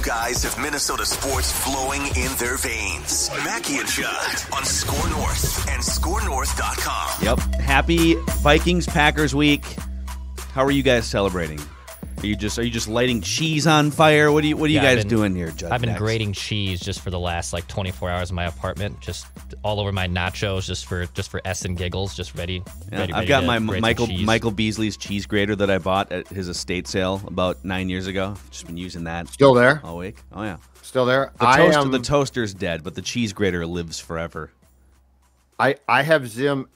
guys have Minnesota sports flowing in their veins. Mackie and Judd on SKOR North and SKORNorth.com. Yep. Happy Vikings-Packers week. How are you guys celebrating? Are you just lighting cheese on fire? What are you guys doing here, Judd? I've been grating cheese just for the last 24 hours in my apartment, just all over my nachos, just for S and giggles, just ready. I've got my Michael Beasley's cheese grater that I bought at his estate sale about 9 years ago. Just been using that. Still there? All week. Oh yeah, still there. The toaster's dead, but the cheese grater lives forever. I have Zim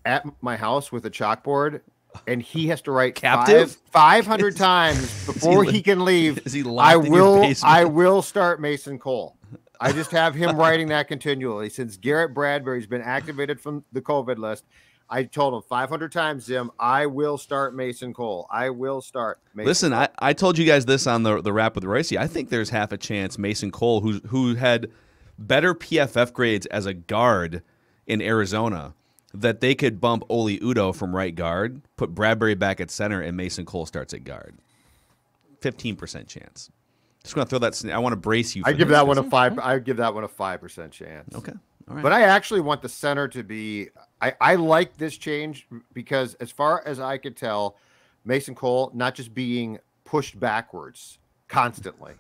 at my house with a chalkboard. And he has to write 500 times before he can leave. Is he locked in your basement? I will start Mason Cole. I just have him writing that continually. Since Garrett Bradbury's been activated from the COVID list, I told him 500 times, Zim, I will start Mason Cole. I will start Mason Listen, Cole. I told you guys this on the Wrap with Royce. I think there's half a chance Mason Cole, who had better PFF grades as a guard in Arizona, that they could bump Oli Udoh from right guard, put Bradbury back at center, and Mason Cole starts at guard. 15% chance. Just going to throw that. I want to brace you. I give that one a 5% chance. Okay, all right. But I actually want the center to be. I like this change because, as far as I could tell, Mason Cole not just being pushed backwards constantly.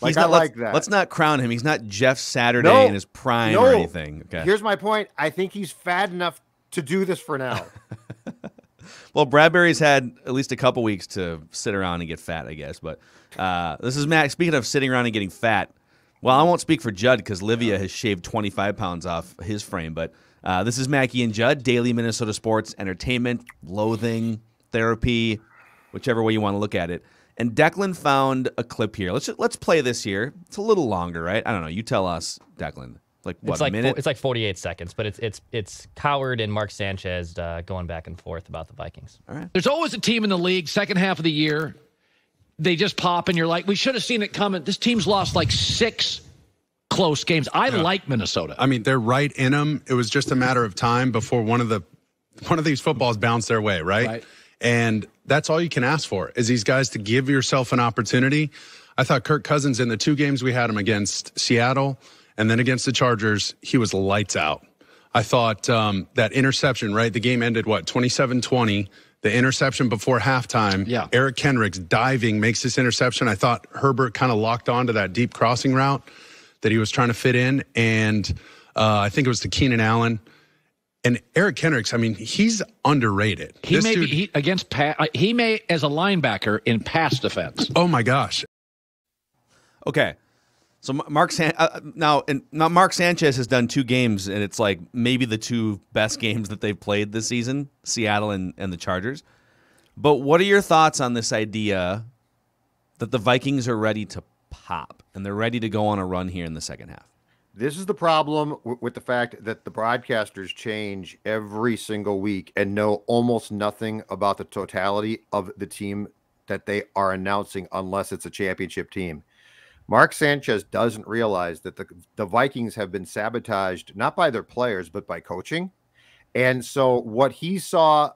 Like that. Let's not crown him. He's not Jeff Saturday in his prime or anything. Okay. Here's my point. I think he's fat enough to do this for now. Well, Bradbury's had at least a couple weeks to sit around and get fat, I guess. But this is Matt. Speaking of sitting around and getting fat, well, I won't speak for Judd because Livia has shaved 25 pounds off his frame. But this is Mackie and Judd, daily Minnesota sports, entertainment, loathing, therapy, whichever way you want to look at it. And Declan found a clip here. Let's play this here. It's a little longer, right? I don't know. You tell us, Declan. A minute? It's like 48 seconds, but it's Coward and Mark Sanchez going back and forth about the Vikings. All right. There's always a team in the league, second half of the year, they just pop and you're like, we should have seen it coming. This team's lost 6 close games. I like Minnesota. I mean, they're right in them. It was just a matter of time before one of these footballs bounced their way, right? And that's all you can ask for, is these guys to give yourself an opportunity. I thought Kirk Cousins, in the 2 games we had him against Seattle and then against the Chargers, he was lights out. I thought that interception, right? The game ended, 27-20. The interception before halftime. Yeah. Eric Kendricks diving makes this interception. I thought Herbert kind of locked onto that deep crossing route that he was trying to fit in. And I think it was to Keenan Allen. And Eric Kendricks, I mean, he's underrated. He may, as a linebacker in pass defense. Oh my gosh. Okay, so Mark Sanchez has done 2 games, and it's maybe the 2 best games that they've played this season, Seattle and the Chargers. But what are your thoughts on this idea that the Vikings are ready to pop and they're ready to go on a run here in the second half? This is the problem with the fact that the broadcasters change every single week and know almost nothing about the totality of the team that they are announcing unless it's a championship team. Mark Sanchez doesn't realize that the Vikings have been sabotaged not by their players but by coaching. And so what he saw,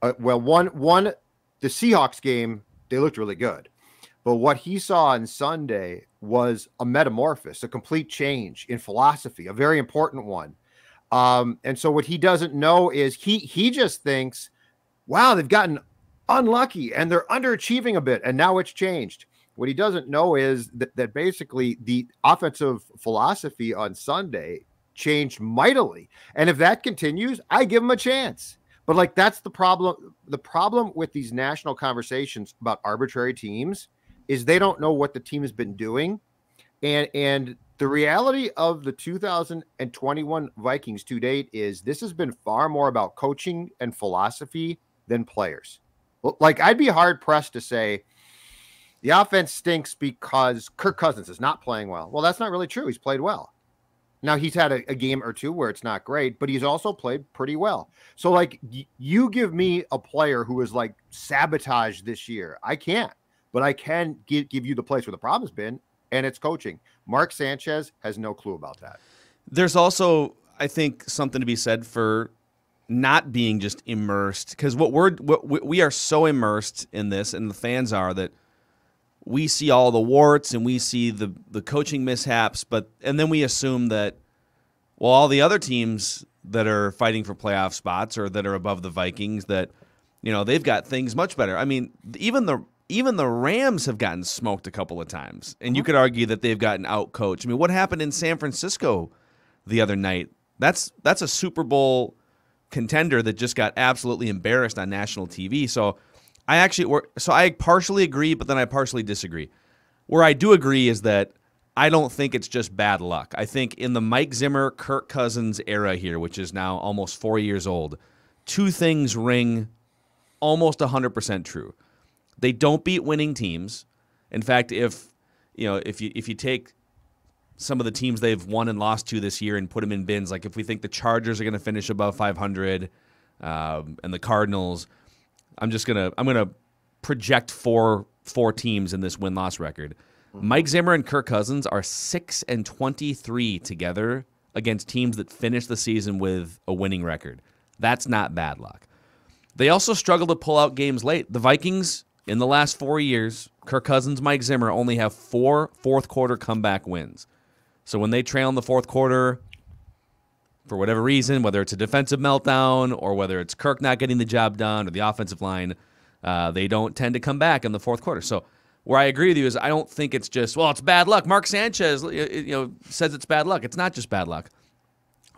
the Seahawks game, they looked really good. But what he saw on Sunday was a metamorphosis, a complete change in philosophy, a very important one. And so what he doesn't know is he just thinks, wow, they've gotten unlucky and they're underachieving a bit. And now it's changed. What he doesn't know is that basically the offensive philosophy on Sunday changed mightily. And if that continues, I give him a chance. But that's the problem. The problem with these national conversations about arbitrary teams is they don't know what the team has been doing. And the reality of the 2021 Vikings to date is this has been far more about coaching and philosophy than players. I'd be hard pressed to say the offense stinks because Kirk Cousins is not playing well. Well, that's not really true. He's played well. Now, he's had a game or 2 where it's not great, but he's also played pretty well. So, you give me a player who is sabotaged this year. I can't. But I can give you the place where the problem's been, and it's coaching. Mark Sanchez has no clue about that. There's also, I think, something to be said for not being just immersed, because we are so immersed in this, and the fans are, that we see all the warts and we see the coaching mishaps, and then we assume that, well, all the other teams that are fighting for playoff spots or that are above the Vikings, that, you know, they've got things much better. I mean, even the Rams have gotten smoked a couple of times, and you could argue that they've gotten out-coached. I mean, what happened in San Francisco the other night? That's a Super Bowl contender that just got absolutely embarrassed on national TV. So I partially agree, but then I partially disagree. Where I do agree is that I don't think it's just bad luck. I think in the Mike Zimmer, Kirk Cousins era here, which is now almost 4 years old, two things ring almost 100% true. They don't beat winning teams. In fact, if you take some of the teams they've won and lost to this year and put them in bins, like if we think the Chargers are going to finish above 500 and the Cardinals, I'm gonna project four teams in this win-loss record. Mike Zimmer and Kirk Cousins are 6-23 together against teams that finish the season with a winning record. That's not bad luck. They also struggle to pull out games late. The Vikings, in the last 4 years, Kirk Cousins, Mike Zimmer, only have 4 fourth-quarter comeback wins. So when they trail in the fourth quarter, for whatever reason, whether it's a defensive meltdown or whether it's Kirk not getting the job done or the offensive line, they don't tend to come back in the fourth quarter. So where I agree with you is I don't think it's just, well, it's bad luck. Mark Sanchez says it's bad luck. It's not just bad luck.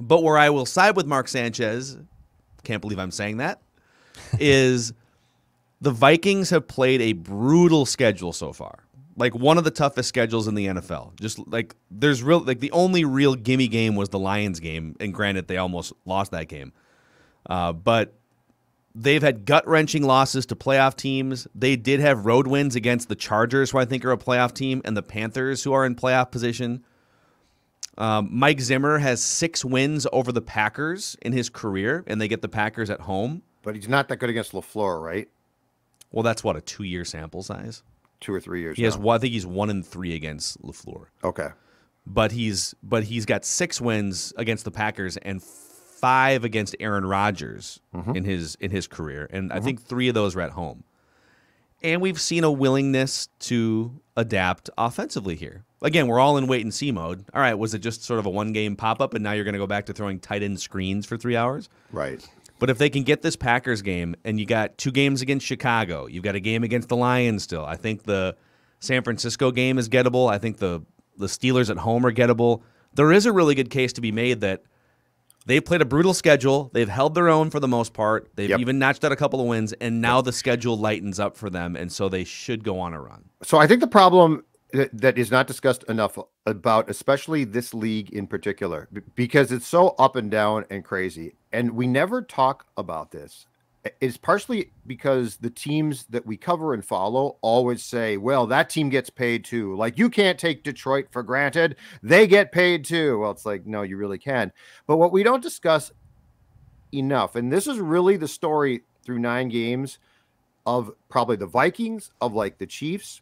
But where I will side with Mark Sanchez, can't believe I'm saying that, is the Vikings have played a brutal schedule so far. Like one of the toughest schedules in the NFL. Just like the only real gimme game was the Lions game, and granted they almost lost that game. But they've had gut-wrenching losses to playoff teams. They did have road wins against the Chargers, who I think are a playoff team, and the Panthers, who are in playoff position. Mike Zimmer has 6 wins over the Packers in his career, and they get the Packers at home. But he's not that good against LaFleur, right? Well, that's what, a 2-year sample size? 2 or 3 years. He has. I think he's 1-3 against LaFleur. Okay, but he's got 6 wins against the Packers and 5 against Aaron Rodgers in his career, and I think 3 of those are at home. And we've seen a willingness to adapt offensively here. Again, we're all in wait-and-see mode. All right, was it just sort of a one-game pop-up, and now you're going to go back to throwing tight-end screens for 3 hours? Right. But if they can get this Packers game, and you got 2 games against Chicago, you've got a game against the Lions still. I think the San Francisco game is gettable. I think the Steelers at home are gettable. There is a really good case to be made that they've played a brutal schedule. They've held their own for the most part. They've even notched out a couple of wins, and now the schedule lightens up for them, and so they should go on a run. So I think the problem that is not discussed enough about, especially this league in particular, because it's so up and down and crazy, and we never talk about this, is partially because the teams that we cover and follow always say, well, that team gets paid too. Like, you can't take Detroit for granted. They get paid too. Well, it's like, no, you really can. But what we don't discuss enough, and this is really the story through 9 games of probably the Vikings, of like the Chiefs.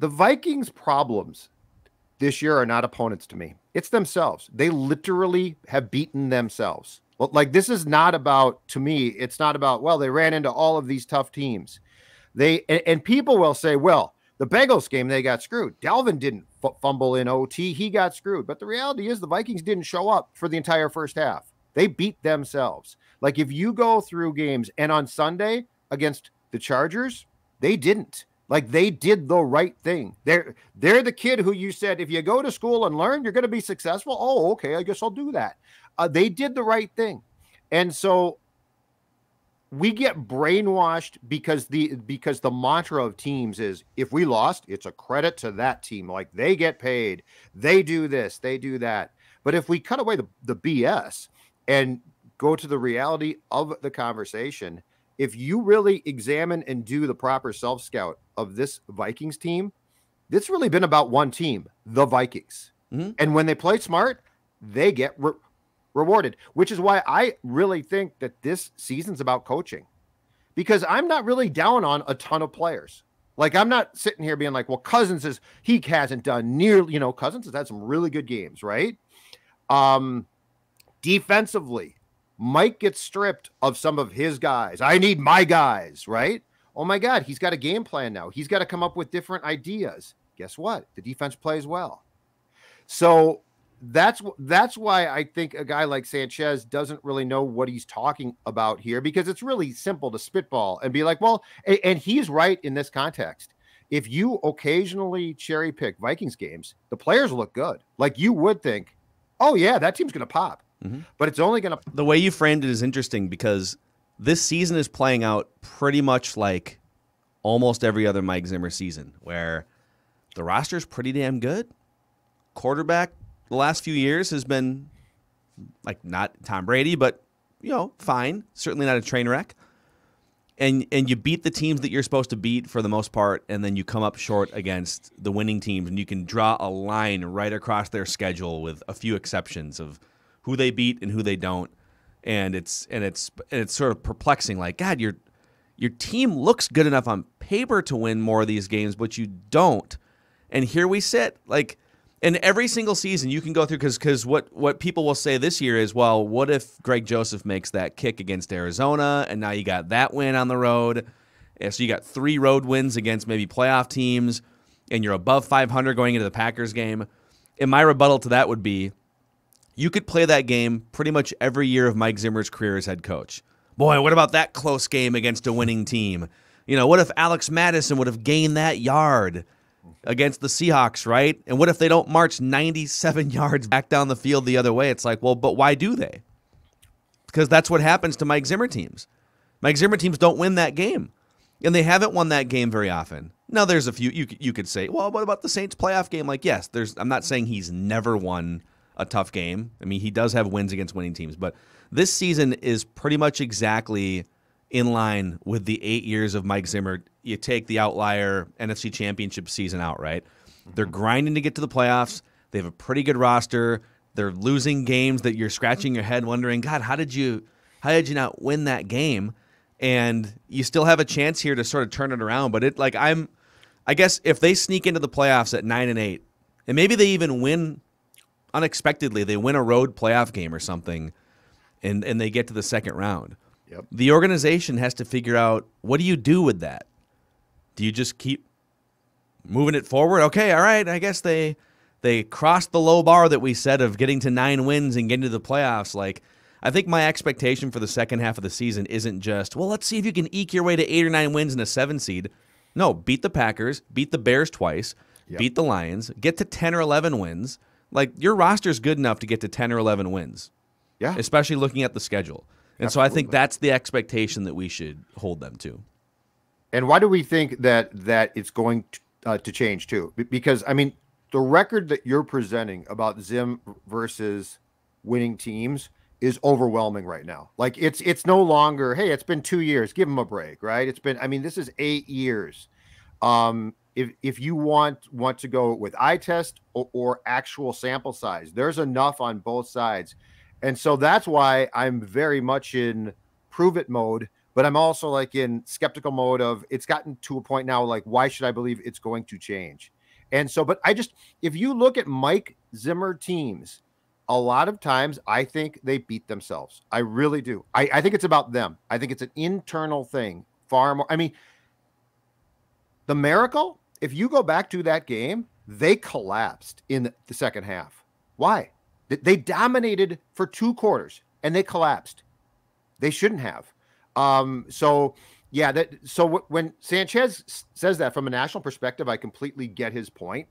The Vikings' problems this year are not opponents to me. It's themselves. They literally have beaten themselves. Well, like, this is not about, to me, it's not about, well, they ran into all of these tough teams. And people will say, well, the Bengals game, they got screwed. Dalvin didn't fumble in OT. He got screwed. But the reality is the Vikings didn't show up for the entire first half. They beat themselves. Like, if you go through games, and on Sunday against the Chargers, they didn't. Like, they did the right thing. They're the kid who you said, if you go to school and learn, you're going to be successful. Oh, okay, I guess I'll do that. They did the right thing. And so we get brainwashed because the mantra of teams is, if we lost, it's a credit to that team. Like, they get paid. They do this. They do that. But if we cut away the BS and go to the reality of the conversation, if you really examine and do the proper self-scout of this Vikings team, it's really been about one team, the Vikings. And when they play smart, they get rewarded, which is why I really think that this season's about coaching, because I'm not really down on a ton of players. Like, I'm not sitting here being like, well, Cousins he hasn't done nearly, Cousins has had some really good games, right? Defensively, Mike gets stripped of some of his guys. I need my guys, right? Oh my God, he's got a game plan now. He's got to come up with different ideas. Guess what? The defense plays well. So that's why I think a guy like Sanchez doesn't really know what he's talking about here, because it's really simple to spitball and be like, well, and he's right in this context. If you occasionally cherry pick Vikings games, the players look good. Like you would think, oh yeah, that team's going to pop, but it's only going to. The way you framed it is interesting because this season is playing out pretty much like almost every other Mike Zimmer season, where the roster is pretty damn good. Quarterback the last few years has been like not Tom Brady, but fine. Certainly not a train wreck. And you beat the teams that you're supposed to beat for the most part, and then you come up short against the winning teams, and you can draw a line right across their schedule with a few exceptions of who they beat and who they don't. And it's sort of perplexing. Like, God, your team looks good enough on paper to win more of these games, but you don't. And here we sit. Like, and every single season you can go through, because what people will say this year is, well, what if Greg Joseph makes that kick against Arizona, and now you got that win on the road, and so you got 3 road wins against maybe playoff teams, and you're above 500 going into the Packers game. And my rebuttal to that would be, you could play that game pretty much every year of Mike Zimmer's career as head coach. Boy, what about that close game against a winning team? What if Alex Madison would have gained that yard against the Seahawks, right? And what if they don't march 97 yards back down the field the other way? It's like, well, but why do they? Because that's what happens to Mike Zimmer teams. Mike Zimmer teams don't win that game, and they haven't won that game very often. Now, there's a few you could say, well, what about the Saints playoff game? Like, yes, I'm not saying he's never won a tough game. I mean, he does have wins against winning teams, but this season is pretty much exactly in line with the 8 years of Mike Zimmer. You take the outlier NFC Championship season out, right? They're grinding to get to the playoffs. They have a pretty good roster. They're losing games that you're scratching your head wondering, God, how did you not win that game? And you still have a chance here to sort of turn it around. But I guess if they sneak into the playoffs at 9-8, and maybe they even win unexpectedly, they win a road playoff game or something, and they get to the second round. Yep. The organization has to figure out, what do you do with that? Do you just keep moving it forward? Okay, all right, I guess they crossed the low bar that we set of getting to 9 wins and getting to the playoffs. Like, I think my expectation for the second half of the season isn't just, well, let's see if you can eke your way to 8 or 9 wins and a 7 seed. No, beat the Packers, beat the Bears twice, beat the Lions, get to 10 or 11 wins. Like, your roster's good enough to get to 10 or 11 wins. Yeah. Especially looking at the schedule. And Absolutely. So I think that's the expectation that we should hold them to. And why do we think that it's going to change too? Because, I mean, the record that you're presenting about Zim versus winning teams is overwhelming right now. Like, it's no longer, hey, it's been 2 years, give them a break, right? It's been, I mean, this is 8 years. If you want to go with eye test or actual sample size, there's enough on both sides. And so that's why I'm very much in prove it mode, but I'm also like in skeptical mode of, it's gotten to a point now, like, why should I believe it's going to change? And so, but if you look at Mike Zimmer teams, a lot of times I think they beat themselves. I really do. I think it's about them. I think it's an internal thing far more. I mean, the Miracle, if you go back to that game, they collapsed in the second half. Why? They dominated for 2 quarters and they collapsed. They shouldn't have. So when Sanchez says that from a national perspective, I completely get his point.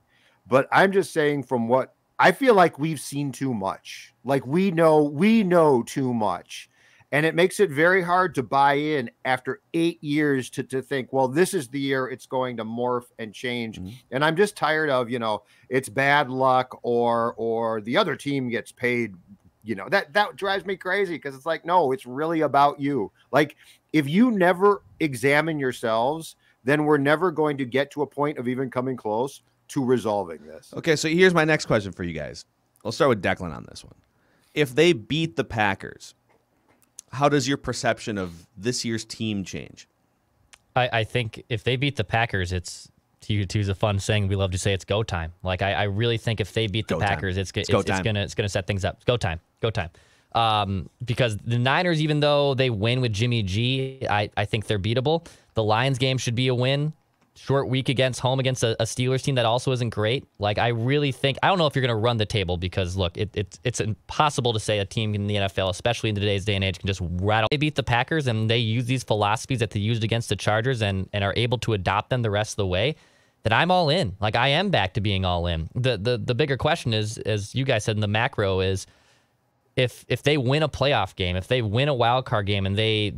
But I'm just saying, from what I feel like, we've seen too much. Like, we know too much. And it makes it very hard to buy in after 8 years to think, well, this is the year it's going to morph and change. Mm-hmm. And I'm just tired of, it's bad luck or the other team gets paid. That drives me crazy, because it's like, no, it's really about you. Like, if you never examine yourselves, then we're never going to get to a point of even coming close to resolving this. Okay, so here's my next question for you guys. I'll start with Declan on this one. If they beat the Packers, how does your perception of this year's team change? I think if they beat the Packers, it's, to use a fun saying we love to say, it's go time. Like, I really think if they beat the Packers, it's going to set things up. Go time. Because the Niners, even though they win with Jimmy G, I think they're beatable. The Lions game should be a win. Short week against a Steelers team that also isn't great. Like, I really think, I don't know if you're going to run the table because, look, it's impossible to say a team in the NFL, especially in today's day and age, can just rattle. They beat the Packers and they use these philosophies that they used against the Chargers and are able to adopt them the rest of the way, that I'm all in. Like, I am back to being all in. The bigger question is, as you guys said in the macro, is if they win a playoff game, if they win a wild card game and they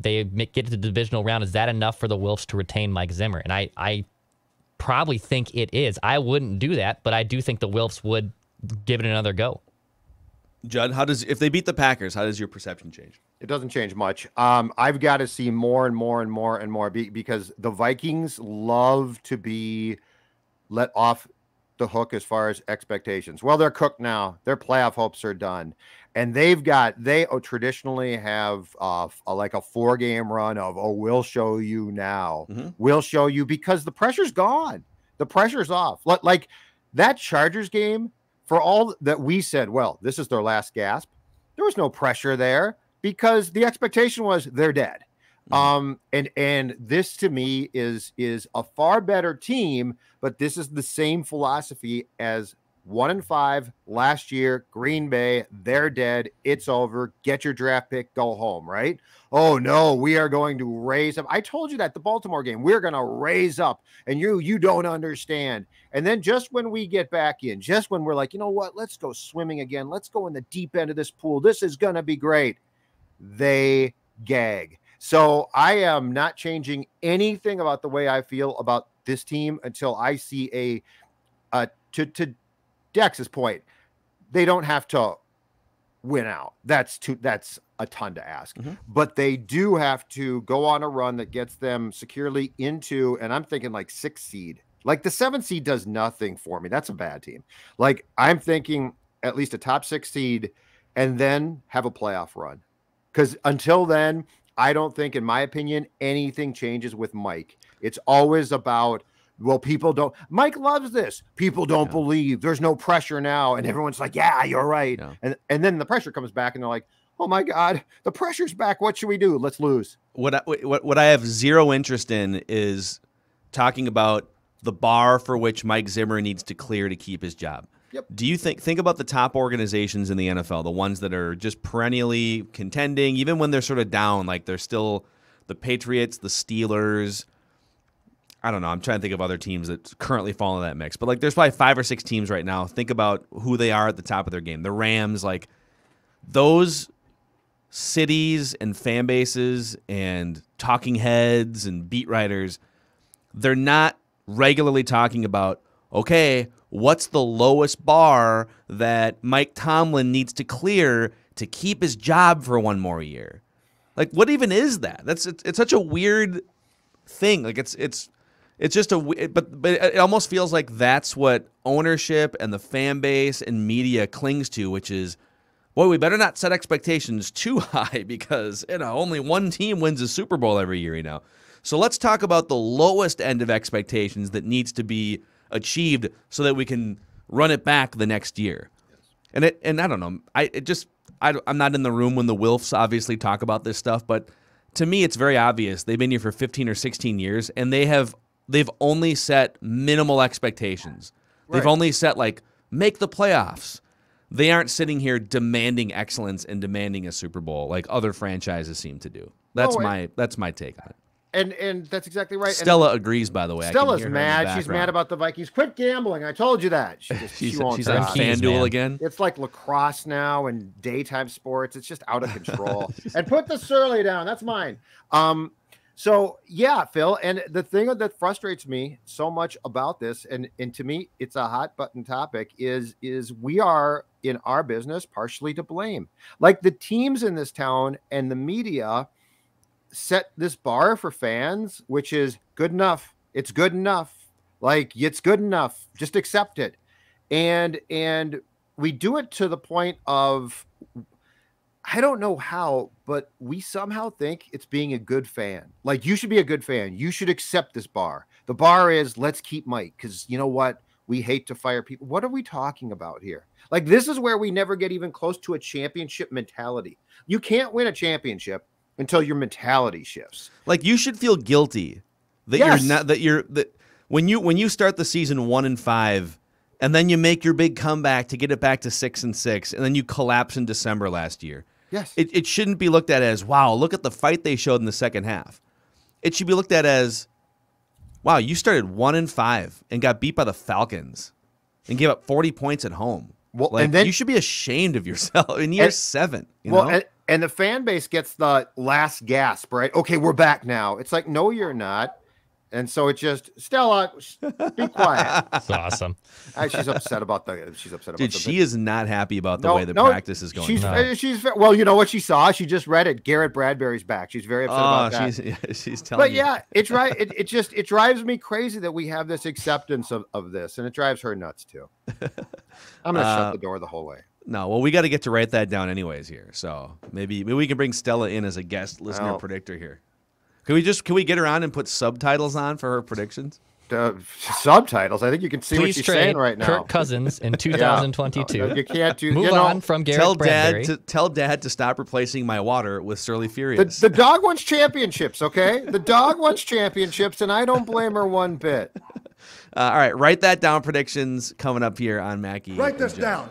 get to the divisional round, is that enough for the Wilfs to retain Mike Zimmer? And I probably think it is. I wouldn't do that, but I do think the Wilfs would give it another go. Judd, if they beat the Packers, how does your perception change? It doesn't change much. I've got to see more and more and more and more because the Vikings love to be let off the hook as far as expectations. Well, they're cooked now. Their playoff hopes are done. And they traditionally have like a 4-game run of, we'll show you now. Mm-hmm. We'll show you, because the pressure's gone. The pressure's off. Like that Chargers game, for all that we said, well, this is their last gasp, there was no pressure there because the expectation was they're dead. Mm-hmm. And this to me is a far better team, but this is the same philosophy as 1-5 last year. Green Bay, they're dead. It's over. Get your draft pick, go home, right? Oh no, we are going to raise up. I told you that the Baltimore game, we're going to raise up, and you don't understand. And then just when we get back in, just when we're like, you know what, let's go swimming again. Let's go in the deep end of this pool. This is going to be great. They gag. So I am not changing anything about the way I feel about this team until I see to Dex's point, they don't have to win out. That's a ton to ask. Mm-hmm. But they do have to go on a run that gets them securely into, and I'm thinking like 6th seed. Like the 7th seed does nothing for me. That's a bad team. Like I'm thinking at least a top 6 seed and then have a playoff run. Because until then, I don't think, in my opinion, anything changes with Mike. It's always about, well, people don't. Mike loves this. People don't believe. There's no pressure now. And everyone's like, yeah, you're right. Yeah. And then the pressure comes back and they're like, oh my God, the pressure's back. What should we do? Let's lose. What I have zero interest in is talking about the bar for which Mike Zimmer needs to clear to keep his job. Yep. Do you think about the top organizations in the NFL, the ones that are just perennially contending, even when they're sort of down, like they're still the Patriots, the Steelers. I don't know. I'm trying to think of other teams that currently fall in that mix. But like there's probably 5 or 6 teams right now. Think about who they are at the top of their game. The Rams, like those cities and fan bases and talking heads and beat writers, they're not regularly talking about, okay, what's the lowest bar that Mike Tomlin needs to clear to keep his job for one more year? Like, what even is that? It's such a weird thing. Like, it's just but it almost feels like that's what ownership and the fan base and media clings to, which is, boy, we better not set expectations too high because only one team wins a Super Bowl every year. So let's talk about the lowest end of expectations that needs to be achieved so that we can run it back the next year. Yes. And I don't know. I'm not in the room when the Wilfs obviously talk about this stuff, but to me it's very obvious. They've been here for 15 or 16 years, and they've only set minimal expectations. Right. They've only set make the playoffs. They aren't sitting here demanding excellence and demanding a Super Bowl like other franchises seem to do. That's my take on it. And that's exactly right. Stella agrees, by the way. Stella's mad. She's mad about the Vikings. Quit gambling. I told you that. She's on FanDuel again. It's like lacrosse now and daytime sports. It's just out of control. And put the Surly down. That's mine. So yeah, Phil. And the thing that frustrates me so much about this, and to me, it's a hot button topic, is we are in our business partially to blame. Like the teams in this town and the media set this bar for fans, which is good enough. It's good enough. Like it's good enough. Just accept it. And we do it to the point of, I don't know how, but we somehow think it's being a good fan. Like you should be a good fan. You should accept this bar. The bar is let's keep Mike. Cause you know what? We hate to fire people. What are we talking about here? Like, this is where we never get even close to a championship mentality. You can't win a championship until your mentality shifts. Like, you should feel guilty that you're not when you start the season 1-5, and then you make your big comeback to get it back to 6-6, and then you collapse in December last year. Yes, it shouldn't be looked at as, wow, look at the fight they showed in the second half. It should be looked at as, wow, you started 1-5 and got beat by the Falcons and gave up 40 points at home. Well, like, and then you should be ashamed of yourself in year 7. You know? And the fan base gets the last gasp, right? Okay, we're back now. It's like, no, you're not. And so it just, Stella, be quiet. That's awesome. She's upset about Dude, she is not happy about the way the practice is going. She's well, you know what she saw? She just read it. Garrett Bradbury's back. She's very upset about that. She's telling you. But yeah, it's right. It drives me crazy that we have this acceptance of this, and it drives her nuts too. I'm gonna shut the door the whole way. No, well, we got to get to write that down anyways here. So maybe we can bring Stella in as a guest listener predictor here. Can we get her on and put subtitles on for her predictions? Subtitles. I think you can see what she's saying right now. Kirk Cousins in 2022. No, you can't do. Move on from Garrett Bradbury. Tell Dad to stop replacing my water with Surly Furious. The dog wants championships. Okay, the dog wants championships, and I don't blame her one bit. All right, write that down. Predictions coming up here on Mackie. Write this down.